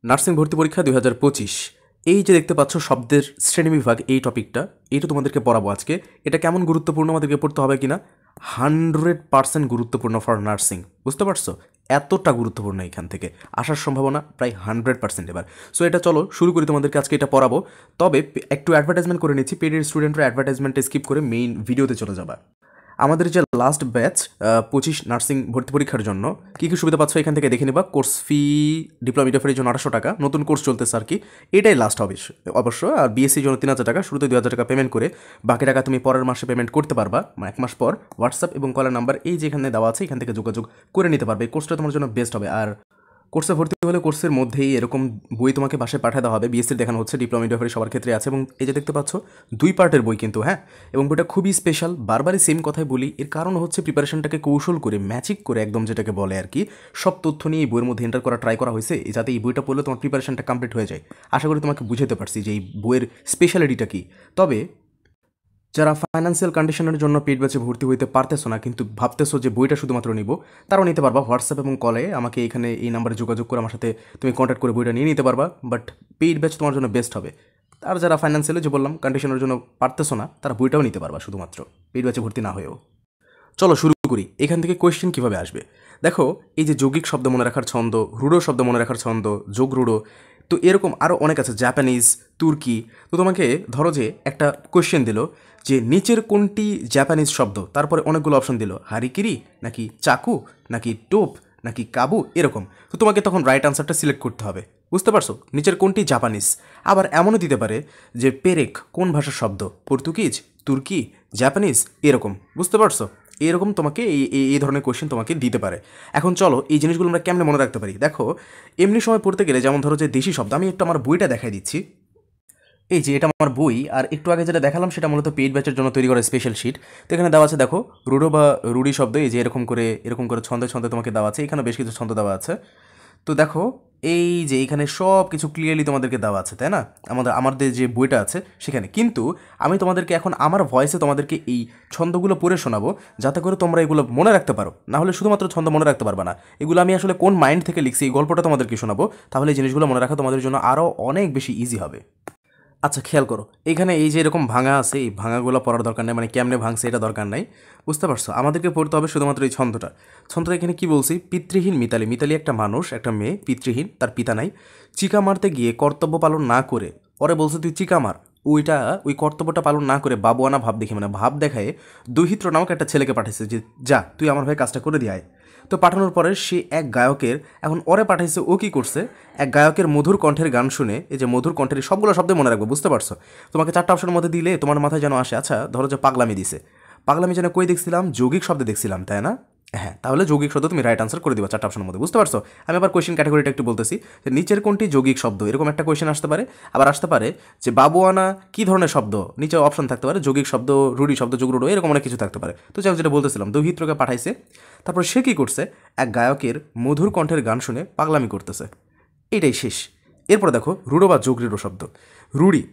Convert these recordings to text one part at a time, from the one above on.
Nursing ভর্তি পরীক্ষা 2025 এই যে দেখতে পাচ্ছ শব্দের শ্রেণীবিভাগ এই টপিকটা এইটা তোমাদেরকে পড়াবো আজকে। এটা কেমন গুরুত্বপূর্ণ আমাদেরকে পড়তে হবে কিনা 100% গুরুত্বপূর্ণ ফর নার্সিং, বুঝতে পারছো? এতটা গুরুত্বপূর্ণ এখান থেকে আসার সম্ভাবনা প্রায় 100% এবার। সো এটা চলো শুরু করি, তোমাদেরকে আজকে এটা পড়াবো। তবে একটু অ্যাডভার্টাইজমেন্ট করে নিচ্ছি, পেডের স্টুডেন্টরা অ্যাডভার্টাইজমেন্টে স্কিপ করে মেইন ভিডিওতে চলে যাবা। আমাদের যে লাস্ট ব্যাচ 25 নার্সিং ভর্তি পরীক্ষার জন্য কী কী সুবিধা পাচ্ছ এখান থেকে দেখে নিবা। কোর্স ফি ডিপ্লোমা মিডিয়াফারের জন্য 800 টাকা, নতুন কোর্স চলতেছে আর কি, এটাই লাস্ট হবে অবশ্য। আর বিএসসির জন্য 3000 টাকা, শুরুতে 2000 টাকা পেমেন্ট করে বাকি টাকা তুমি পরের মাসে পেমেন্ট করতে পারবা, মানে 1 মাস পর। হোয়াটসঅ্যাপ এবং কলের নাম্বার এই যে এখানে দেওয়া আছে, এখান থেকে যোগাযোগ করে নিতে পারবে। এই কোর্সটা তোমার জন্য বেস্ট হবে। আর কোর্সে ভর্তি হলে কোর্সের মধ্যেই এরকম বই তোমাকে বাসায় পাঠিয়ে দেওয়া হবে। বিএসসির দেখানো হচ্ছে, ডিপ্লোমা মিডিয়াফারি সবার ক্ষেত্রে আছে। এবং এই যে দেখতে পাচ্ছ 2 পার্টের বই কিন্তু, হ্যাঁ। এবং বইটা খুবই স্পেশাল, বারবারই সেম কথাই বলি, এর কারণ হচ্ছে প্রিপারেশনটাকে কৌশল করে ম্যাজিক করে একদম যেটাকে বলে আর কি, সব তথ্য নিয়ে এই বইয়ের মধ্যে এন্টার করা ট্রাই করা হয়েছে, যাতে এই বইটা পড়লে তোমার প্রিপারেশনটা কমপ্লিট হয়ে যায়। আশা করি তোমাকে বুঝাতে পারছি যে এই বইয়ের স্পেশালিটিটা কী। তবে যারা ফাইন্যান্সিয়াল কন্ডিশনের জন্য পেড ব্যাচে ভর্তি হইতে পারতেছো না, কিন্তু ভাবতেছো যে বইটা শুধুমাত্র নিব, তারাও নিতে পারবা। হোয়াটসঅ্যাপ এবং কলে আমাকে এখানে এই নাম্বারে যোগাযোগ করে আমার সাথে তুমি কন্ট্যাক্ট করে বইটা নিয়ে নিতে পারবা। বাট পেড ব্যাচ তোমার জন্য বেস্ট হবে। আর যারা ফাইন্যান্সিয়ালি যে বললাম কন্ডিশনের জন্য পারতেছো না, তারা বইটাও নিতে পারবা শুধুমাত্র পেড ব্যাচে ভর্তি না হয়েও। চলো শুরু করি। এখান থেকে কোয়েশ্চেন কীভাবে আসবে দেখো। এই যে যৌগিক শব্দ মনে রাখার ছন্দ, রুডো শব্দ মনে রাখার ছন্দ, যোগ রুডো, তো এরকম আরও অনেক আছে, জাপানিজ, তুর্কি। তো তোমাকে ধরো যে একটা কোয়েশ্চেন দিল যে নিচের কোনটি জাপানিজ শব্দ, তারপরে অনেকগুলো অপশন দিল, হারিকিরি নাকি চাকু নাকি টোপ নাকি কাবু, এরকম। তো তোমাকে তখন রাইট আনসারটা সিলেক্ট করতে হবে, বুঝতে পারছো? নিচের কোনটি জাপানিজ। আবার এমনও দিতে পারে যে পেরেক কোন ভাষার শব্দ, পর্তুগিজ, তুর্কি, জাপানিজ, এরকম, বুঝতে পারছো? এরকম তোমাকে এই ধরনের কোয়েশ্চেন তোমাকে দিতে পারে। এখন চলো এই জিনিসগুলো আমরা কেমনে মনে রাখতে পারি। দেখো এমনি সময় পড়তে গেলে যেমন ধরো যে দেশি শব্দ, আমি একটু আমার বইটা দেখাই দিচ্ছি। এই যে এটা আমার বই, আর একটু আগে যেটা দেখালাম সেটা মূলত পেইড ব্যাচের জন্য তৈরি করা স্পেশাল শিট। তো এখানে দেওয়া আছে দেখো, রুডো বা রুডি শব্দ, এই যে এরকম করে ছন্দে ছন্দে তোমাকে দেওয়া আছে, এখানে বেশ কিছু ছন্দ দেওয়া আছে। তো দেখো এই যে এখানে সব কিছু ক্লিয়ারলি তোমাদেরকে দেওয়া আছে, তাই না? আমাদের যে বইটা আছে সেখানে। কিন্তু আমি তোমাদেরকে এখন আমার ভয়েসে তোমাদেরকে এই ছন্দগুলো পড়ে শোনাবো, যাতে করে তোমরা এগুলো মনে রাখতে পারো। না হলে শুধুমাত্র ছন্দ মনে রাখতে পারবে না। এগুলো আমি আসলে কোন মাইন্ড থেকে লিখছি এই গল্পটা তোমাদেরকে শোনাবো, তাহলে এই জিনিসগুলো মনে রাখা তোমাদের জন্য আরও অনেক বেশি ইজি হবে। আচ্ছা খেয়াল করো, এখানে এই যে এরকম ভাঙা আছে, এই ভাঙাগুলো পড়ার দরকার নেই, মানে কেমনে ভাঙছে এটা দরকার নাই, বুঝতে পারছো? আমাদেরকে পড়তে হবে শুধুমাত্র এই ছন্দটা এখানে কি বলছি, পিতৃহীন মিতালি। মিতালি একটা মানুষ, একটা মেয়ে, পিতৃহীন, তার পিতা নাই। চিকা মারতে গিয়ে কর্তব্য পালন না করে, পরে বলছে তুই চিকা মার, ওই কর্তব্যটা পালন না করে বাবুয়ানা ভাব দেখে, মানে ভাব দেখায় দুহিত্র নামক একটা ছেলেকে পাঠাইছে যে যা তুই আমার ভাই কাজটা করে দিয়ে আয়। তো পাঠানোর পরে সে এক গায়কের, এখন ওরে পাঠাইছে, ও কী করছে, এক গায়কের মধুর কণ্ঠের গান শুনে, এই যে মধুর কণ্ঠের সবগুলো শব্দ মনে রাখবো, বুঝতে পারছো? তোমাকে 4টা অপশনের মধ্যে দিলে তোমার মাথায় যেন আসে, আচ্ছা ধরো যে পাগলামি দিছে, পাগলামি যেন কই দেখছিলাম, যৌগিক শব্দে দেখছিলাম, তাই না? হ্যাঁ, তাহলে যৌগিক শব্দ তুমি রাইট আনসার করে দিবা 4টা অপশনের মধ্যে, বুঝতে পারছো? আমি আবার কোয়েশ্চেন ক্যাটাগরিটা একটু বলতেছি যে নিচের কোনটি যৌগিক শব্দ, এরকম একটা কোয়েশ্চেন আসতে পারে। আবার আসতে পারে যে বাবুয়ানা কী ধরনের শব্দ, নিচে অপশন থাকতে পারে যৌগিক শব্দ, রুড়ি শব্দ, যোগ রুড়ো, এরকম অনেক কিছু থাকতে পারে। তো যাই হোক, যেটা বলতেছিলাম, দৌহিত্রকে পাঠাইছে, তারপর সে কী করছে, এক গায়কের মধুর কণ্ঠের গান শুনে পাগলামি করতেছে, এইটাই শেষ। এরপর দেখো রুড়ো বা যোগ রুড়ো শব্দ, রুড়ি।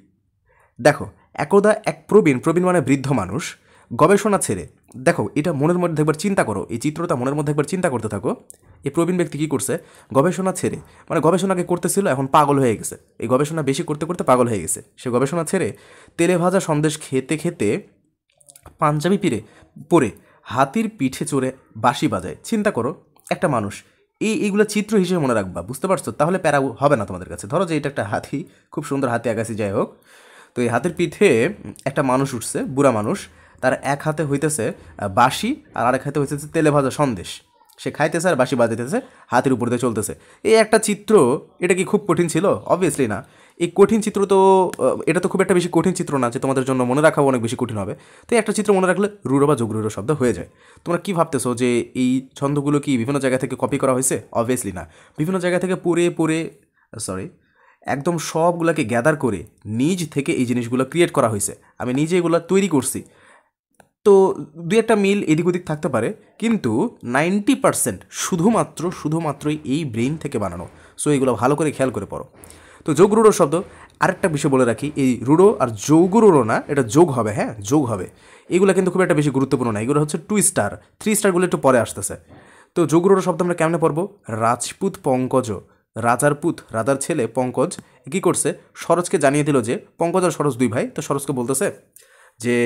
দেখো একদা এক প্রবীণ মানে বৃদ্ধ মানুষ গবেষণা ছেড়ে, দেখো এটা মনের মধ্যে একবার চিন্তা করো, এই চিত্রটা মনের মধ্যে একবার চিন্তা করতে থাকো। এই প্রবীণ ব্যক্তি কী করছে, গবেষণা ছেড়ে, মানে গবেষণাকে করতেছিল, এখন পাগল হয়ে গেছে, এই গবেষণা বেশি করতে করতে পাগল হয়ে গেছে। সে গবেষণা ছেড়ে তেলে ভাজা সন্দেশ খেতে খেতে পাঞ্জাবি পরে হাতির পিঠে চড়ে বাঁশি বাজায়। চিন্তা করো একটা মানুষ, এইগুলো চিত্র হিসেবে মনে রাখবা, বুঝতে পারছো? তাহলে প্যারা হবে না তোমাদের কাছে। ধরো যে এটা একটা হাতি, খুব সুন্দর হাতি আগাছি, যাই হোক। তো এই হাতের পিঠে একটা মানুষ উঠছে, বুড়া মানুষ, তার এক হাতে হইতেছে বাঁশি আর আরেক হাতে হইতেছে তেলে ভাজা সন্দেশ। সে খাইতেছে আর বাঁশি বাজাইতেছে, হাতের উপর দিয়ে চলতেছে। এই একটা চিত্র, এটা কি খুব কঠিন ছিল? অবভিয়াসলি না। এই কঠিন চিত্র তো, এটা তো খুব একটা বেশি কঠিন চিত্র না যে তোমাদের জন্য মনে রাখাও অনেক বেশি কঠিন হবে। তো একটা চিত্র মনে রাখলে রুড়ো বা যোগ রুড়ো শব্দ হয়ে যায়। তোমরা কি ভাবতেছো যে এই ছন্দগুলো কি বিভিন্ন জায়গা থেকে কপি করা হয়েছে? অবভিয়াসলি না। বিভিন্ন জায়গা থেকে একদম সবগুলোকে গ্যাদার করে নিজ থেকে এই জিনিসগুলো ক্রিয়েট করা হয়েছে। আমি নিজে এগুলো তৈরি করছি। তো দুই একটা মিল এদিক ওদিক থাকতে পারে, কিন্তু 90% শুধুমাত্রই এই ব্রেইন থেকে বানানো। সো এগুলো ভালো করে খেয়াল করে পড়ো। তো যোগ রুড়ো শব্দ, আরেকটা বিষয় বলে রাখি, এই রুড়ো আর যৌগ রুড়ো না, এটা যোগ হবে, হ্যাঁ যোগ হবে। এগুলো কিন্তু খুব একটা বেশি গুরুত্বপূর্ণ না, এগুলো হচ্ছে 2 স্টার 3 স্টারগুলো একটু পরে আসতেছে। তো যোগ রুড়ো শব্দ আমরা কেমনে পড়বো, রাজপুত পঙ্কজ রাজার পুত রাজার ছেলে পঙ্কজ কী করছে, সরোজকে জানিয়ে দিল যে পঙ্কজ আর সরোজ দুই ভাই, তো সরোজকে বলতেছে যে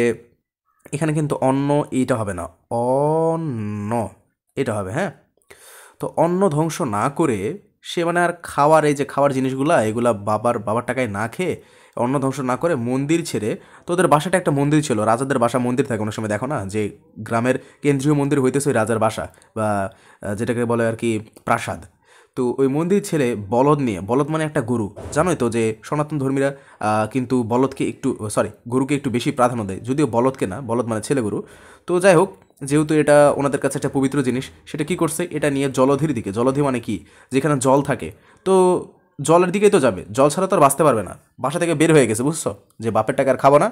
এখানে কিন্তু অন্ন এইটা হবে না, অন্ন এটা হবে, হ্যাঁ। তো অন্ন ধ্বংস না করে সে মানে আর খাওয়ার এই যে খাওয়ার জিনিসগুলা এগুলা বাবার টাকায় না খেয়ে অন্ন ধ্বংস না করে মন্দির ছেড়ে, তোদের বাসাটা একটা মন্দির ছিল, রাজাদের বাসা মন্দির থাকে অনেক সময়, দেখো না যে গ্রামের কেন্দ্রীয় মন্দির হইতেছে ওই রাজার বাসা বা যেটাকে বলে আর কি প্রাসাদ। তো ওই মন্দির ছেড়ে বলদ নিয়ে, বলদ মানে একটা গরু, জানোই তো যে সনাতন ধর্মীরা কিন্তু বলদকে একটু গরুকে একটু বেশি প্রাধান্য দেয়, যদিও বলদকে না, বলদ মানে ছেলে গরু। তো যাই হোক, যেহেতু এটা ওনাদের কাছে একটা পবিত্র জিনিস, সেটা কি করছে, এটা নিয়ে জলধির দিকে, জলধি মানে কি, যেখানে জল থাকে, তো জলের দিকেই তো যাবে, জল ছাড়া তো আর বাঁচতে পারবে না, বাসা থেকে বের হয়ে গেছে, বুঝছো, যে বাপের টাকা আর খাবো না।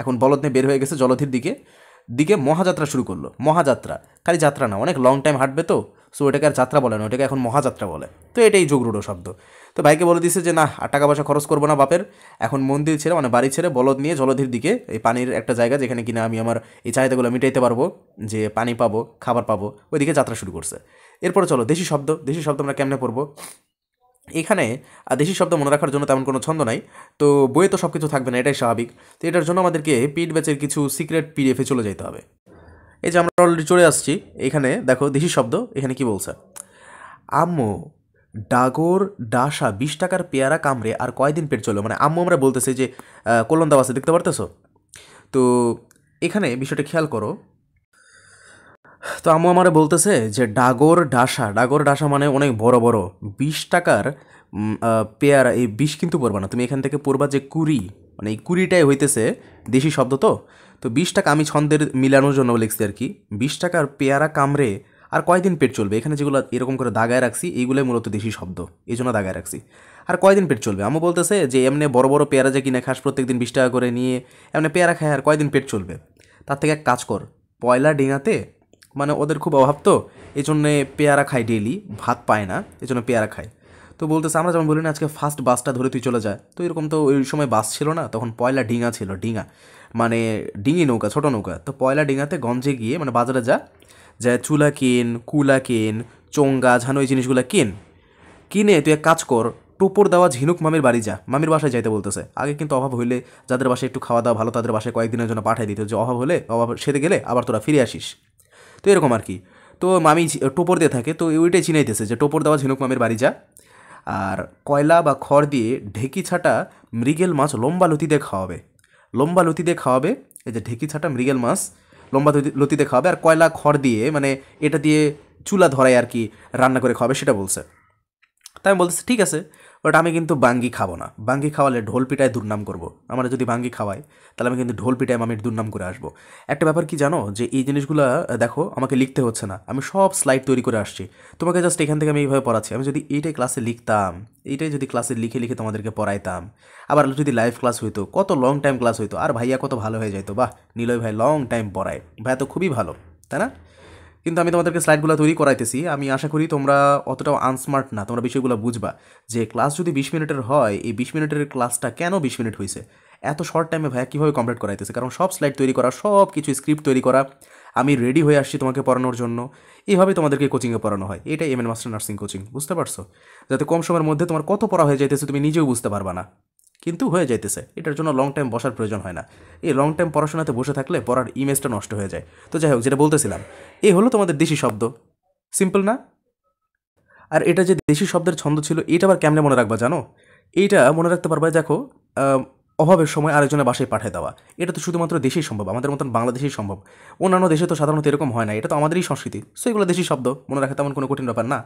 এখন বলদ নিয়ে বের হয়ে গেছে জলধির দিকে, মহাযাত্রা শুরু করলো। মহাযাত্রা খালি যাত্রা না, অনেক লং টাইম হাঁটবে, তো সো ওটাকে আর যাত্রা বলে না, ওটাকে এখন মহাযাত্রা বলে। তো এটাই যোগরূঢ় শব্দ। তো ভাইকে বলে দিছে যে না, আর টাকা পয়সা খরচ করবো না বাপের, এখন মন্দির ছেড়ে মানে বাড়ি ছেড়ে বলদ নিয়ে জলধির দিকে, এই পানির একটা জায়গা যেখানে কিনা আমি আমার এই চাহিদাগুলো মিটাইতে পারবো, যে পানি পাবো, খাবার পাবো, ওইদিকে যাত্রা শুরু করছে। এরপরে চলো দেশি শব্দ। দেশি শব্দ আমরা কেমনে পড়বো? এখানে দেশি শব্দ মনে রাখার জন্য তেমন কোনো ছন্দ নাই, তো বইয়ে তো সব কিছু থাকবে না, এটাই স্বাভাবিক। তো এটার জন্য আমাদেরকে পিড ব্যাচের কিছু সিক্রেট পিডিএফে চলে যেতে হবে। এই যে আমরা অলরেডি চলে আসছি, এখানে দেখো দেশি শব্দ এখানে কি বলছে, আম্মু ডাগর ডাসা 20 টাকার পেয়ারা কামড়ে আর কয়দিন পেট চলো, মানে আম্মু আমরা বলতেছি যে কলন দাও আছে, দেখতে পারতেছো? তো এখানে বিষয়টা খেয়াল করো। তো আম্মু আমারে বলতেছে যে ডাগর ডাসা মানে অনেক বড় বড় 20 টাকার পেয়ারা, এই 20 কিন্তু পড়বা না তুমি, এখান থেকে পড়বা যে কুড়ি, মানে এই কুড়িটাই হইতেছে দেশি শব্দ। তো 20 টাকা আমি ছন্দের মিলানোর জন্য লিখছি আর কি, 20 টাকার পেয়ারা কামড়ে আর কয়দিন পেট চলবে, এখানে যেগুলো এরকম করে দাগায় রাখছি এইগুলোই মূলত দেশি শব্দ, এই জন্য দাগায় রাখছি। আর কয়দিন পেট চলবে, আম্মু বলতেছে যে এমনি বড় বড় পেয়ারা যে কিনে খাস প্রত্যেকদিন 20 টাকা করে নিয়ে, এমনি পেয়ারা খায় আর কয়দিন পেট চলবে। তার থেকে এক কাজ কর, পয়লা ডিঙাতে, মানে ওদের খুব অভাব, তো এই জন্যে পেয়ারা খায় ডেইলি, ভাত পায় না, এই জন্য পেয়ারা খায়। তো বলতেছে আমরা যেমন বলি না আজকে ফার্স্ট বাসটা ধরে তুই চলে যায়, তো এরকম তো ওই সময় বাস ছিল না, তখন পয়লা ডিঙা ছিল, ডিঙা মানে ডিঙি নৌকা, ছোটো নৌকা। তো পয়লা ডিঙাতে গঞ্জে গিয়ে মানে বাজারে যা চুলা কেন, কুলা কেন, চোঙ্গা ঝানো, এই জিনিসগুলো কিনে তুই এক কাজ কর, টোপর দেওয়া ঝিনুক মামির বাড়ি যা, মামির বাসায় যাইতে বলতেছে। আগে কিন্তু অভাব হইলে যাদের বাসায় একটু খাওয়া দাওয়া ভালো তাদের বাসায় কয়েকদিনের জন্য পাঠিয়ে দিত, যে অভাব হলে অভাব সেরে গেলে আবার তোরা ফিরে আসিস, তো এরকম আর কি। তো মামি টোপর দিয়ে থাকে, তো ওইটাই চিনাইতেছে যে টোপর দেওয়া ঝিনুক মামির বাড়ি যা, আর কয়লা বা খড় দিয়ে ঢেকি ছাটা মৃগেল মাছ লম্বা লতি দিয়ে খাওয়াবে, লম্বা লতি দিয়ে খাওয়াবে। এই যে ঢেকি ছাটা মৃগেল মাছ লম্বা লতি দিয়ে খাওয়াবে, আর কয়লা খড় দিয়ে মানে এটা দিয়ে চুলা ধরায় আর কি রান্না করে খাওয়াবে, সেটা বলছে। তাই আমি বলতেছি ঠিক আছে, বাট আমি কিন্তু বাঙ্গি খাবো না, বাঙ্গি খাওয়ালে ঢোল পিটায় দুর্নাম করবো, আমরা যদি বাঙ্গি খাওয়াই তাহলে আমি কিন্তু ঢোল পিটায় মামির দুর্নাম করে আসবো। একটা ব্যাপার কি জানো, যে এই জিনিসগুলো দেখো আমাকে লিখতে হচ্ছে না, আমি সব স্লাইড তৈরি করে আসছি, তোমাকে জাস্ট এখান থেকে আমি এইভাবে পড়াচ্ছি। আমি যদি এইটাই ক্লাসে লিখতাম, এইটাই যদি ক্লাসে লিখে লিখে তোমাদেরকে পড়াইতাম, আবার যদি লাইভ ক্লাস হইতো, কত লং টাইম ক্লাস হইতো, আর ভাইয়া কত ভালো হয়ে যাইতো, বাহ নিলয় ভাই লং টাইম পড়ায়, ভাইয়া তো খুবই ভালো, তাই না? কিন্তু আমি তোমাদেরকে স্লাইডগুলো তৈরি করাইতেছি, আমি আশা করি তোমরা অতটাও আনস্মার্ট না, তোমরা বিষয়গুলো বুঝবা যে ক্লাস যদি 20 মিনিটের হয়, এই 20 মিনিটের ক্লাসটা কেন 20 মিনিট হয়েছে, এত শর্ট টাইমে ভাইয়া কীভাবে কমপ্লিট করাইতেছে, কারণ সব স্লাইড তৈরি করা, সব কিছু স্ক্রিপ্ট তৈরি করা, আমি রেডি হয়ে আসছি তোমাকে পড়ানোর জন্য। এইভাবে তোমাদেরকে কোচিংয়ে পড়ানো হয়, এটাই এমএন মাস্টার নার্সিং কোচিং, বুঝতে পারছো? যাতে কম সময়ের মধ্যে তোমার কত পড়া হয়ে যাইতেছে তুমি নিজেও বুঝতে পারবা না, কিন্তু হয়ে যাইতেছে। এটার জন্য লং টাইম বসার প্রয়োজন হয় না, এই লং টাইম পড়াশোনাতে বসে থাকলে পড়ার ইমেজটা নষ্ট হয়ে যায়। তো যাই হোক, যেটা বলতেছিলাম, এই হলো তোমাদের দেশি শব্দ, সিম্পল না? আর এটা যে দেশি শব্দের ছন্দ ছিল, এটা আবার কেমনে মনে রাখবা জানো? এইটা মনে রাখতে পারবা, দেখো অভাবের সময় আরেকজনের বাসায় পাঠিয়ে দেওয়া, এটা তো শুধুমাত্র দেশেই সম্ভব, আমাদের মতন বাংলাদেশেই সম্ভব, অন্যান্য দেশে তো সাধারণত এরকম হয় না, এটা তো আমাদেরই সংস্কৃতি, সো এগুলো দেশি শব্দ, মনে রাখা তেমন কোনো কঠিন ব্যাপার না।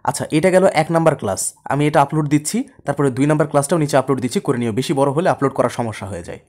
আচ্ছা, এটা গেল 1 নাম্বার ক্লাস, আমি এটা আপলোড দিচ্ছি, তারপরে 2 নাম্বার ক্লাসটাও নিচে আপলোড দিচ্ছি, করে নিও, বেশি বড় হলে আপলোড করার সমস্যা হয়ে যায়।